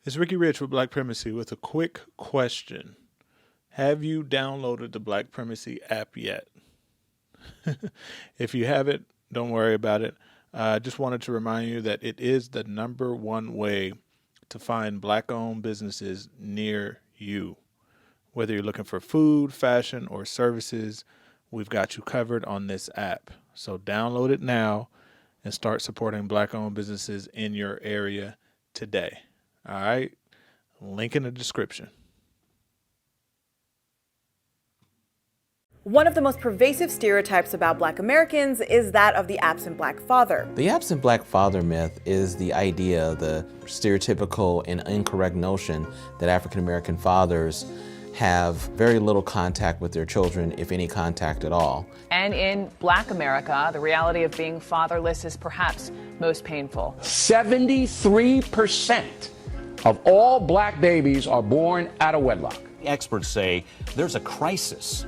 It's Ricky Rich with Black Primacy with a quick question. Have you downloaded the Black Primacy app yet? If you haven't, don't worry about it. I just wanted to remind you that it is the #1 way to find Black-owned businesses near you. Whether you're looking for food, fashion, or services, we've got you covered on this app. So download it now and start supporting Black-owned businesses in your area today. All right, link in the description. One of the most pervasive stereotypes about Black Americans is that of the absent Black father. The absent Black father myth is the idea, the stereotypical and incorrect notion that African American fathers have very little contact with their children, if any contact at all. And in Black America, the reality of being fatherless is perhaps most painful. 73% of all Black babies are born out of wedlock. Experts say there's a crisis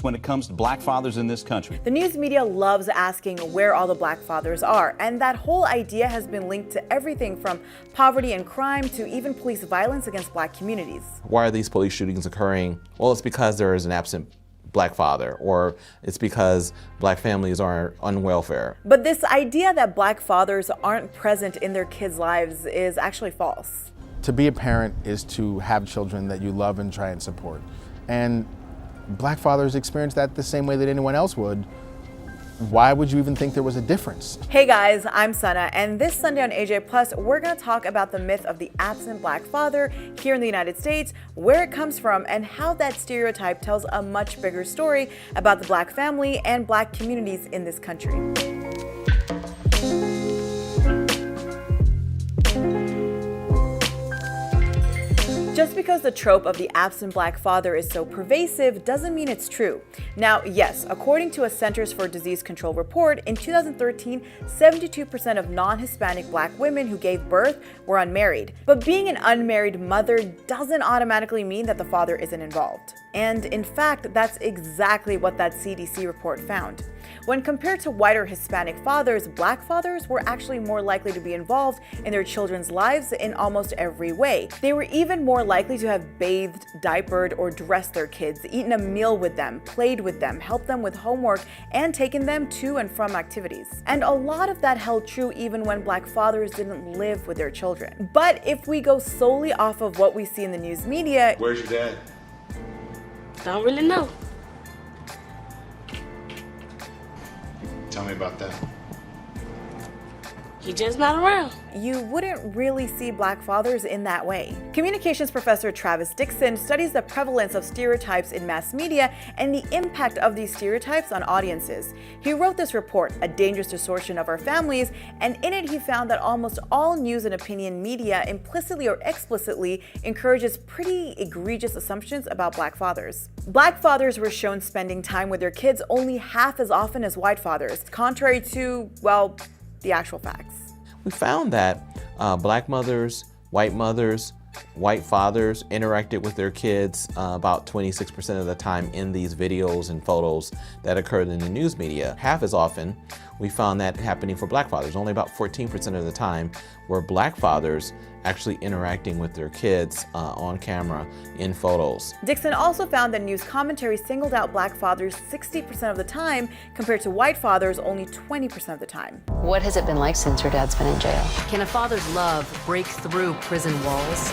when it comes to Black fathers in this country. The news media loves asking where all the Black fathers are, and that whole idea has been linked to everything from poverty and crime to even police violence against Black communities. Why are these police shootings occurring? Well, it's because there is an absent Black father, or it's because Black families are on welfare. But this idea that Black fathers aren't present in their kids' lives is actually false. To be a parent is to have children that you love and try and support. And Black fathers experience that the same way that anyone else would. Why would you even think there was a difference? Hey guys, I'm Sana, and this Sunday on AJ Plus, we're gonna talk about the myth of the absent Black father here in the United States, where it comes from, and how that stereotype tells a much bigger story about the Black family and Black communities in this country. Just because the trope of the absent Black father is so pervasive doesn't mean it's true. Now, yes, according to a Centers for Disease Control report, in 2013, 72% of non-Hispanic Black women who gave birth were unmarried. But being an unmarried mother doesn't automatically mean that the father isn't involved. And in fact, that's exactly what that CDC report found. When compared to white or Hispanic fathers, Black fathers were actually more likely to be involved in their children's lives in almost every way. They were even more likely to have bathed, diapered, or dressed their kids, eaten a meal with them, played with them, helped them with homework, and taken them to and from activities. And a lot of that held true even when Black fathers didn't live with their children. But if we go solely off of what we see in the news media— Where's your dad? Don't really know. Tell me about that. He just not around. You wouldn't really see Black fathers in that way. Communications professor Travis Dixon studies the prevalence of stereotypes in mass media and the impact of these stereotypes on audiences. He wrote this report, A Dangerous Distortion of Our Families, and in it he found that almost all news and opinion media implicitly or explicitly encourages pretty egregious assumptions about Black fathers. Black fathers were shown spending time with their kids only half as often as white fathers, contrary to, well, the actual facts. We found that Black mothers, white fathers interacted with their kids about 26% of the time in these videos and photos that occurred in the news media. Half as often, we found that happening for Black fathers. Only about 14% of the time were Black fathers actually interacting with their kids on camera in photos. Dixon also found that news commentary singled out Black fathers 60% of the time compared to white fathers only 20% of the time. What has it been like since your dad's been in jail? Can a father's love break through prison walls?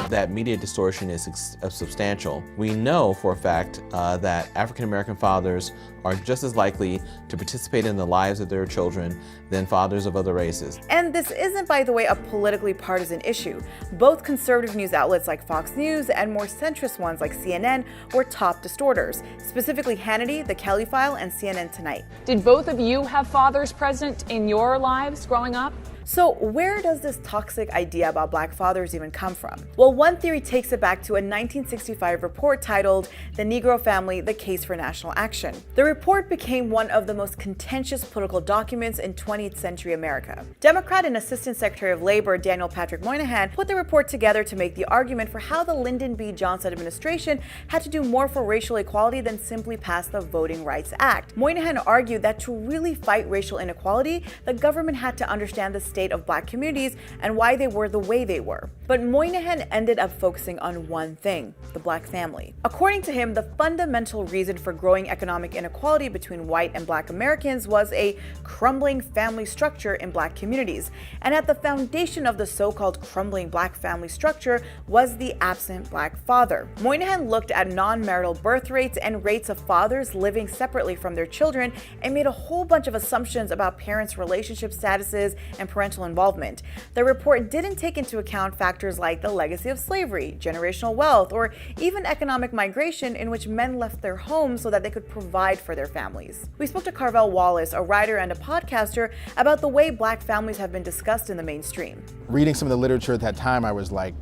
That media distortion is substantial. We know for a fact that African American fathers are just as likely to participate in the lives of their children than fathers of other races. And this isn't, by the way, a politically partisan issue. Both conservative news outlets like Fox News and more centrist ones like CNN were top distorters, specifically Hannity, The Kelly File, and CNN Tonight. Did both of you have fathers present in your lives growing up? So where does this toxic idea about black fathers even come from? Well, one theory takes it back to a 1965 report titled The Negro Family, The Case for National Action. The report became one of the most contentious political documents in 20th century America. Democrat and Assistant Secretary of Labor Daniel Patrick Moynihan put the report together to make the argument for how the Lyndon B. Johnson administration had to do more for racial equality than simply pass the Voting Rights Act. Moynihan argued that to really fight racial inequality, the government had to understand the state of black communities and why they were the way they were. But Moynihan ended up focusing on one thing: the black family. According to him, the fundamental reason for growing economic inequality between white and black Americans was a crumbling family structure in black communities. And at the foundation of the so-called crumbling black family structure was the absent black father. Moynihan looked at non-marital birth rates and rates of fathers living separately from their children and made a whole bunch of assumptions about parents' relationship statuses and parental involvement. The report didn't take into account factors like the legacy of slavery, generational wealth, or even economic migration in which men left their homes so that they could provide for their families. We spoke to Carvel Wallace, a writer and a podcaster, about the way black families have been discussed in the mainstream. Reading some of the literature at that time, I was like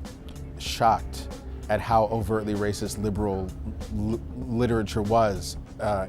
shocked at how overtly racist liberal literature was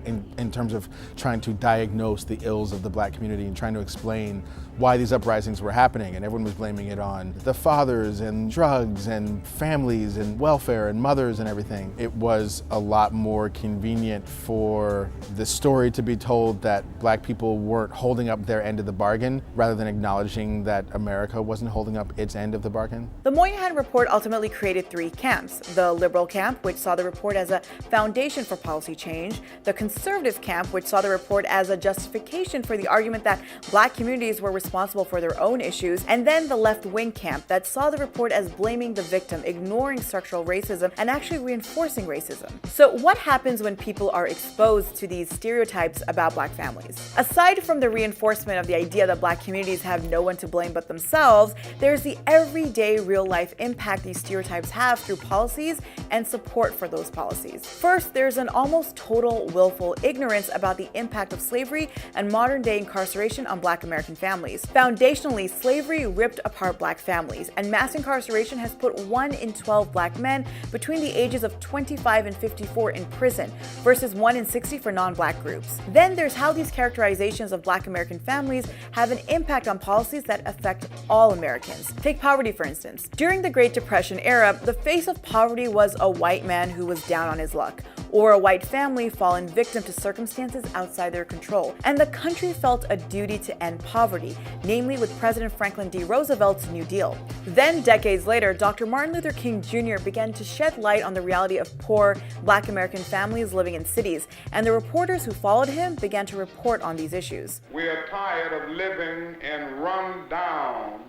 in terms of trying to diagnose the ills of the black community and trying to explain why these uprisings were happening. And everyone was blaming it on the fathers and drugs and families and welfare and mothers and everything. It was a lot more convenient for the story to be told that black people weren't holding up their end of the bargain rather than acknowledging that America wasn't holding up its end of the bargain. The Moynihan report ultimately created three camps: the liberal camp, which saw the report as a foundation for policy change; the conservative camp, which saw the report as a justification for the argument that black communities were responsible for their own issues; and then the left-wing camp that saw the report as blaming the victim, ignoring structural racism, and actually reinforcing racism. So what happens when people are exposed to these stereotypes about black families? Aside from the reinforcement of the idea that black communities have no one to blame but themselves, there's the everyday real-life impact these stereotypes have through policies and support for those policies. First, there's an almost total willful ignorance about the impact of slavery and modern-day incarceration on black American families. Foundationally, slavery ripped apart black families, and mass incarceration has put 1 in 12 black men between the ages of 25 and 54 in prison, versus 1 in 60 for non-black groups. Then there's how these characterizations of black American families have an impact on policies that affect all Americans. Take poverty, for instance. During the Great Depression era, the face of poverty was a white man who was down on his luck, or a white family fallen victim to circumstances outside their control. And the country felt a duty to end poverty, namely with President Franklin D. Roosevelt's New Deal. Then, decades later, Dr. Martin Luther King Jr. began to shed light on the reality of poor black American families living in cities, and the reporters who followed him began to report on these issues. We are tired of living in run-down,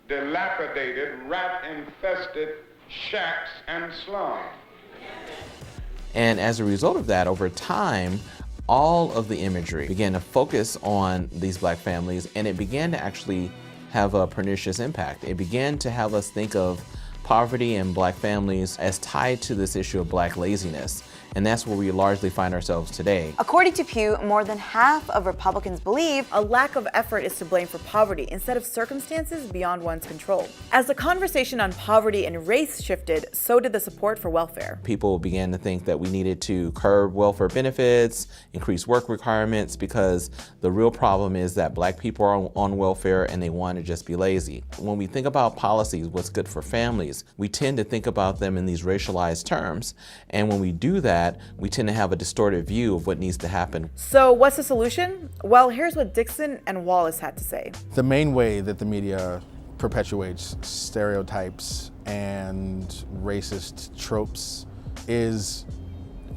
dilapidated, rat-infested shacks and slums. And as a result of that, over time, all of the imagery began to focus on these black families, and it began to actually have a pernicious impact. It began to have us think of poverty and black families as tied to this issue of black laziness. And that's where we largely find ourselves today. According to Pew, more than half of Republicans believe a lack of effort is to blame for poverty instead of circumstances beyond one's control. As the conversation on poverty and race shifted, so did the support for welfare. People began to think that we needed to curb welfare benefits, increase work requirements, because the real problem is that black people are on welfare and they want to just be lazy. When we think about policies, what's good for families, we tend to think about them in these racialized terms. And when we do that, we tend to have a distorted view of what needs to happen. So what's the solution? Well, here's what Dixon and Wallace had to say. The main way that the media perpetuates stereotypes and racist tropes is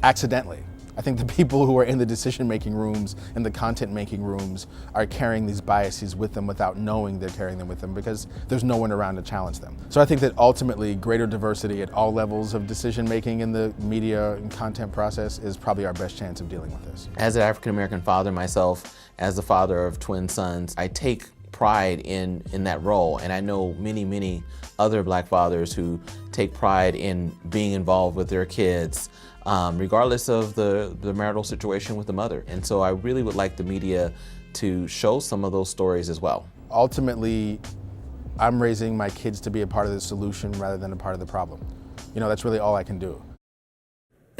accidentally. I think the people who are in the decision-making rooms and the content-making rooms are carrying these biases with them without knowing they're carrying them with them because there's no one around to challenge them. So I think that ultimately greater diversity at all levels of decision-making in the media and content process is probably our best chance of dealing with this. As an African-American father myself, as the father of twin sons, I take pride in that role. And I know many, many other black fathers who take pride in being involved with their kids, regardless of the marital situation with the mother. And so I really would like the media to show some of those stories as well. ultimately, I'm raising my kids to be a part of the solution rather than a part of the problem. You know, that's really all I can do.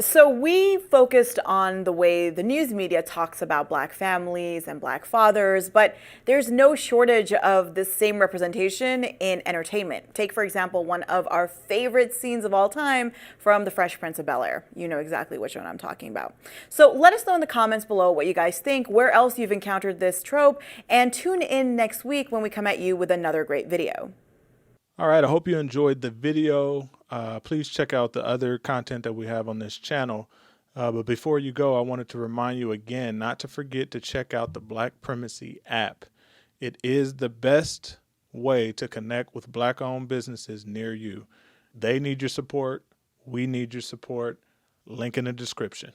So we focused on the way the news media talks about Black families and Black fathers, but there's no shortage of the same representation in entertainment. Take, for example, one of our favorite scenes of all time from The Fresh Prince of Bel-Air. You know exactly which one I'm talking about. So let us know in the comments below what you guys think, where else you've encountered this trope, and tune in next week when we come at you with another great video. All right, I hope you enjoyed the video. Please check out the other content that we have on this channel. But before you go, I wanted to remind you again not to forget to check out the Black Primacy app. It is the best way to connect with Black-owned businesses near you. They need your support. We need your support. Link in the description.